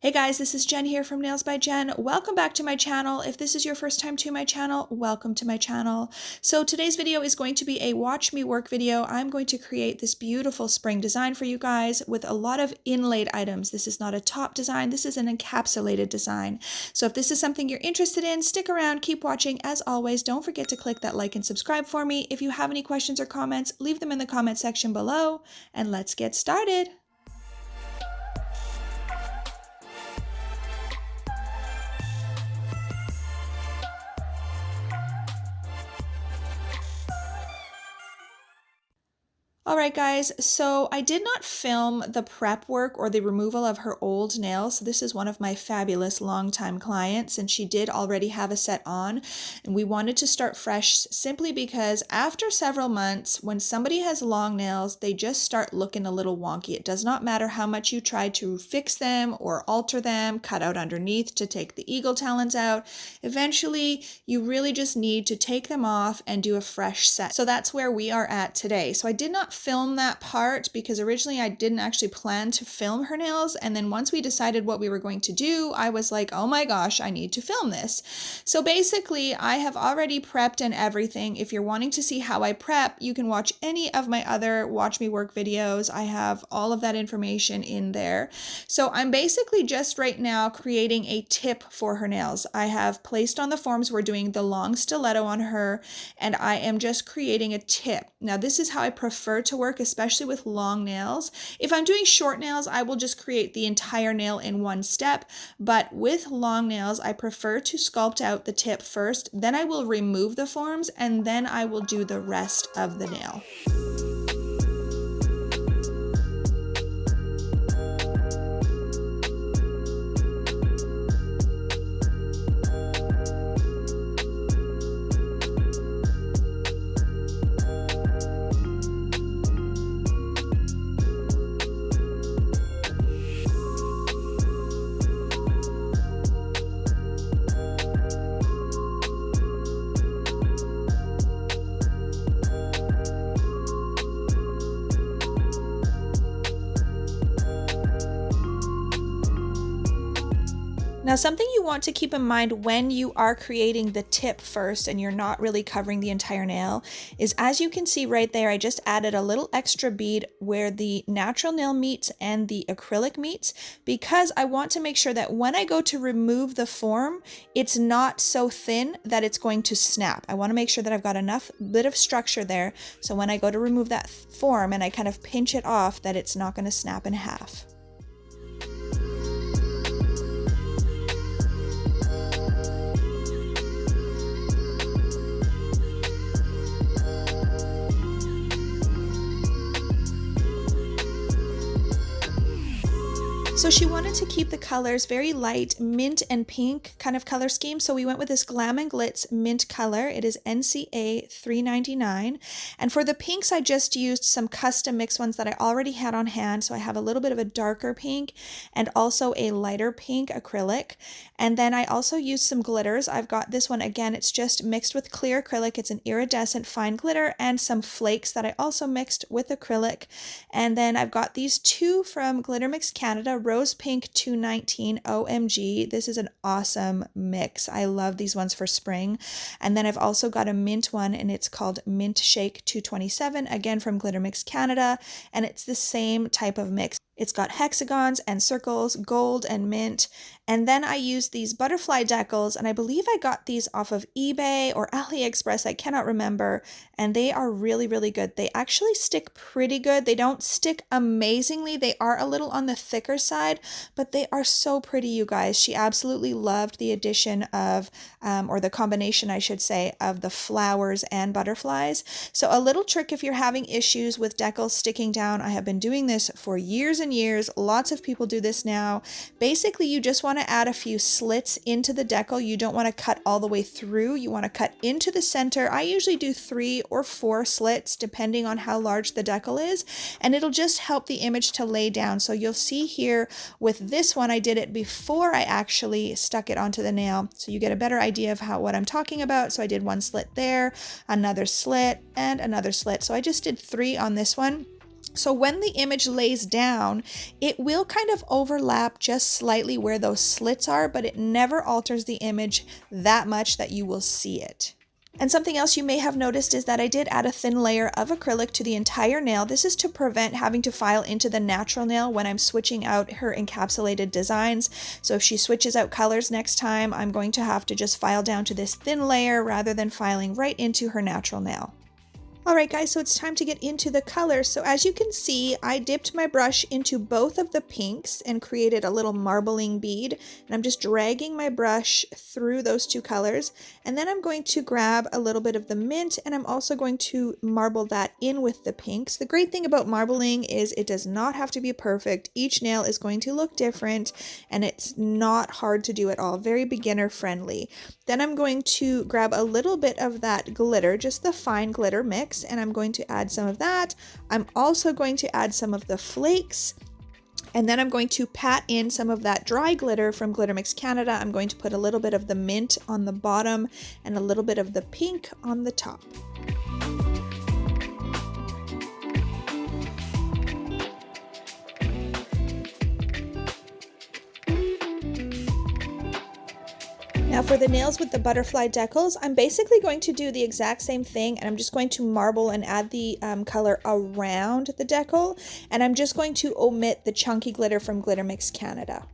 Hey guys, this is Jen here from Nails by Jen. Welcome back to my channel. If this is your first time to my channel, welcome to my channel. So today's video is going to be a watch me work video. I'm going to create this beautiful spring design for you guys with a lot of inlaid items. This is not a top design, this is an encapsulated design. So if this is something you're interested in, stick around, keep watching. As always, don't forget to click that like and subscribe for me. If you have any questions or comments, leave them in the comment section below, and let's get started. Alright guys, so I did not film the prep work or the removal of her old nails. So this is one of my fabulous longtime clients, and she did already have a set on, and we wanted to start fresh simply because after several months, when somebody has long nails, they just start looking a little wonky. It does not matter how much you try to fix them or alter them, cut out underneath to take the eagle talons out. Eventually, you really just need to take them off and do a fresh set. So that's where we are at today. So I did not film that part because originally I didn't actually plan to film her nails, and then once we decided what we were going to do, I was like, oh my gosh, I need to film this. So basically I have already prepped and everything. If you're wanting to see how I prep, you can watch any of my other watch me work videos. I have all of that information in there. So I'm basically just right now creating a tip for her nails. I have placed on the forms, we're doing the long stiletto on her, and I am just creating a tip. Now this is how I prefer to work, especially with long nails. If I'm doing short nails, I will just create the entire nail in one step, but with long nails, I prefer to sculpt out the tip first, then I will remove the forms, and then I will do the rest of the nail. Now, something you want to keep in mind when you are creating the tip first and you're not really covering the entire nail is, as you can see right there, I just added a little extra bead where the natural nail meets and the acrylic meets, because I want to make sure that when I go to remove the form, it's not so thin that it's going to snap. I want to make sure that I've got enough bit of structure there, so when I go to remove that form and I kind of pinch it off, that it's not going to snap in half. So she wanted to keep the colors very light, mint and pink kind of color scheme. So we went with this Glam and Glitz mint color. It is NCA 399. And for the pinks, I just used some custom mixed ones that I already had on hand. So I have a little bit of a darker pink and also a lighter pink acrylic. And then I also used some glitters. I've got this one, again, it's just mixed with clear acrylic. It's an iridescent fine glitter, and some flakes that I also mixed with acrylic. And then I've got these two from Glitter Mix Canada, Rose Pink 219 OMG. This is an awesome mix. I love these ones for spring. And then I've also got a mint one, and it's called Mint Shake 227, again from Glitter Mix Canada, and it's the same type of mix. It's got hexagons and circles, gold and mint. And then I used these butterfly decals, and I believe I got these off of eBay or AliExpress, I cannot remember, and they are really, really good. They actually stick pretty good. They don't stick amazingly. They are a little on the thicker side, but they are so pretty, you guys. She absolutely loved the addition of, or the combination, I should say, of the flowers and butterflies. So a little trick if you're having issues with decals sticking down, I have been doing this for years and years. Lots of people do this now. Basically, you just want to add a few slits into the decal. You don't want to cut all the way through. You want to cut into the center. I usually do 3 or 4 slits depending on how large the decal is, and it'll just help the image to lay down. So you'll see here with this one, I did it before I actually stuck it onto the nail, so you get a better idea of what I'm talking about. So I did 1 slit there, another slit, and another slit. So I just did 3 on this one. So when the image lays down, it will kind of overlap just slightly where those slits are, but it never alters the image that much that you will see it. And something else you may have noticed is that I did add a thin layer of acrylic to the entire nail. This is to prevent having to file into the natural nail when I'm switching out her encapsulated designs. So if she switches out colors next time, I'm going to have to just file down to this thin layer rather than filing right into her natural nail. Alright guys, so it's time to get into the colors. So as you can see, I dipped my brush into both of the pinks and created a little marbling bead. And I'm just dragging my brush through those two colors. And then I'm going to grab a little bit of the mint, and I'm also going to marble that in with the pinks. The great thing about marbling is it does not have to be perfect. Each nail is going to look different, and it's not hard to do at all. Very beginner friendly. Then I'm going to grab a little bit of that glitter, just the fine glitter mix, and I'm going to add some of that. I'm also going to add some of the flakes, and then I'm going to pat in some of that dry glitter from Glitter Mix Canada. I'm going to put a little bit of the mint on the bottom and a little bit of the pink on the top. Now for the nails with the butterfly decals, I'm basically going to do the exact same thing, and I'm just going to marble and add the color around the decal, and I'm just going to omit the chunky glitter from Glitter Mix Canada.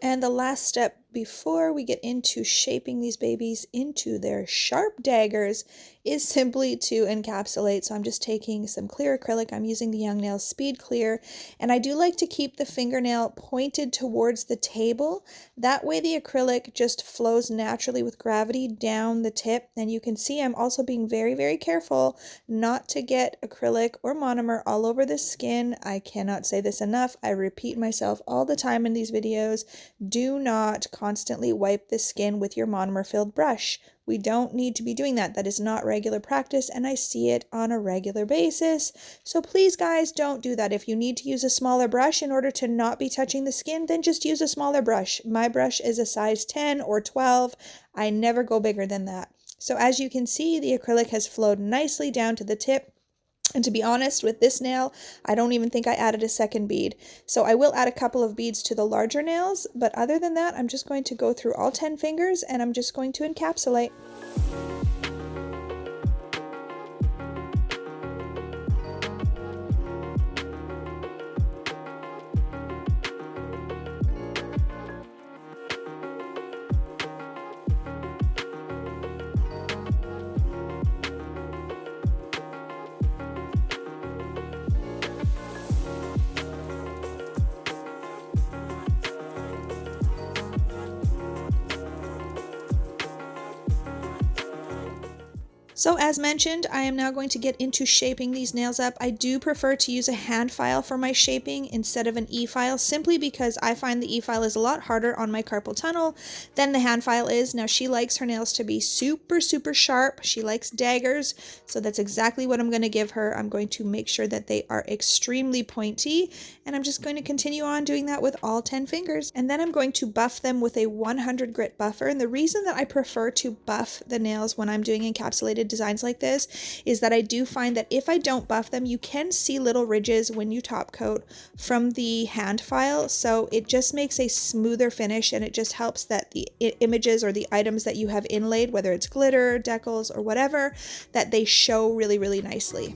And the last step before we get into shaping these babies into their sharp daggers is simply to encapsulate. So I'm just taking some clear acrylic. I'm using the Young Nails Speed Clear, and I do like to keep the fingernail pointed towards the table. That way the acrylic just flows naturally with gravity down the tip. And you can see I'm also being very, very careful not to get acrylic or monomer all over the skin. I cannot say this enough. I repeat myself all the time in these videos. Do not constantly wipe the skin with your monomer filled brush. We don't need to be doing that. That is not regular practice, and I see it on a regular basis. So please guys, don't do that. If you need to use a smaller brush in order to not be touching the skin, then just use a smaller brush. My brush is a size 10 or 12. I never go bigger than that. So as you can see, the acrylic has flowed nicely down to the tip. And to be honest, with this nail, I don't even think I added a second bead. So I will add a couple of beads to the larger nails, but other than that, I'm just going to go through all 10 fingers and I'm just going to encapsulate. So as mentioned, I am now going to get into shaping these nails up. I do prefer to use a hand file for my shaping instead of an e-file, simply because I find the e-file is a lot harder on my carpal tunnel than the hand file is. Now she likes her nails to be super sharp. She likes daggers, so that's exactly what I'm going to give her. I'm going to make sure that they are extremely pointy, and I'm just going to continue on doing that with all 10 fingers. And then I'm going to buff them with a 100 grit buffer. And the reason that I prefer to buff the nails when I'm doing encapsulated designs like this is that I do find that if I don't buff them, you can see little ridges when you top coat from the hand file, so it just makes a smoother finish, and it just helps that the images or the items that you have inlaid, whether it's glitter, decals, or whatever, that they show really nicely.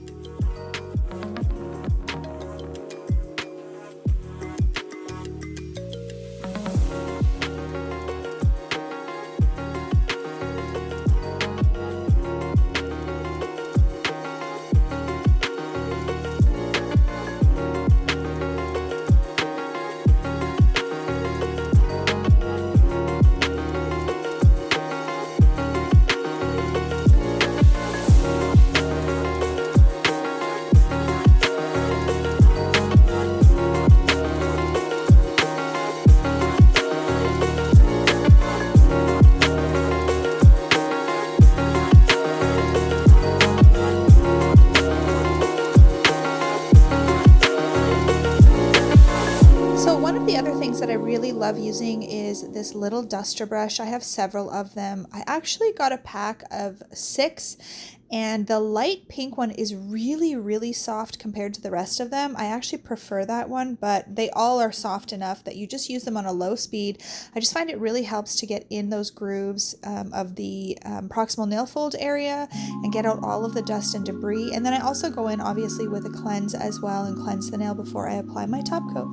That I really love using is this little duster brush. I have several of them. I actually got a pack of 6, and the light pink one is really soft compared to the rest of them. I actually prefer that one, but they all are soft enough that you just use them on a low speed. I just find it really helps to get in those grooves of the proximal nail fold area and get out all of the dust and debris. And then I also go in obviously with a cleanse as well and cleanse the nail before I apply my top coat.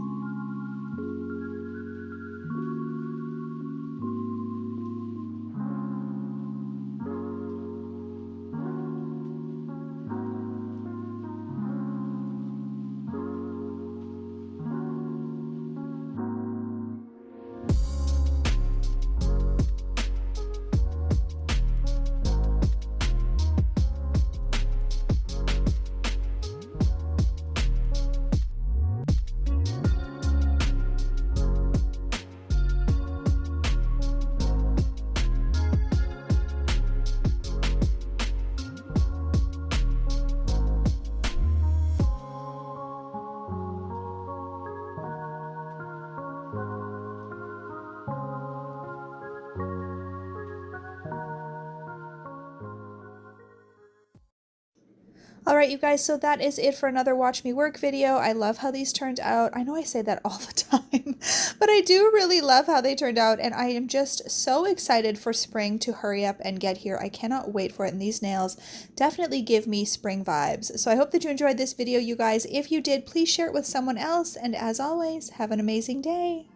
Alright you guys, so that is it for another Watch Me Work video. I love how these turned out. I know I say that all the time, but I do really love how they turned out, and I am just so excited for spring to hurry up and get here. I cannot wait for it, and these nails definitely give me spring vibes. So I hope that you enjoyed this video, you guys. If you did, please share it with someone else, and as always, have an amazing day.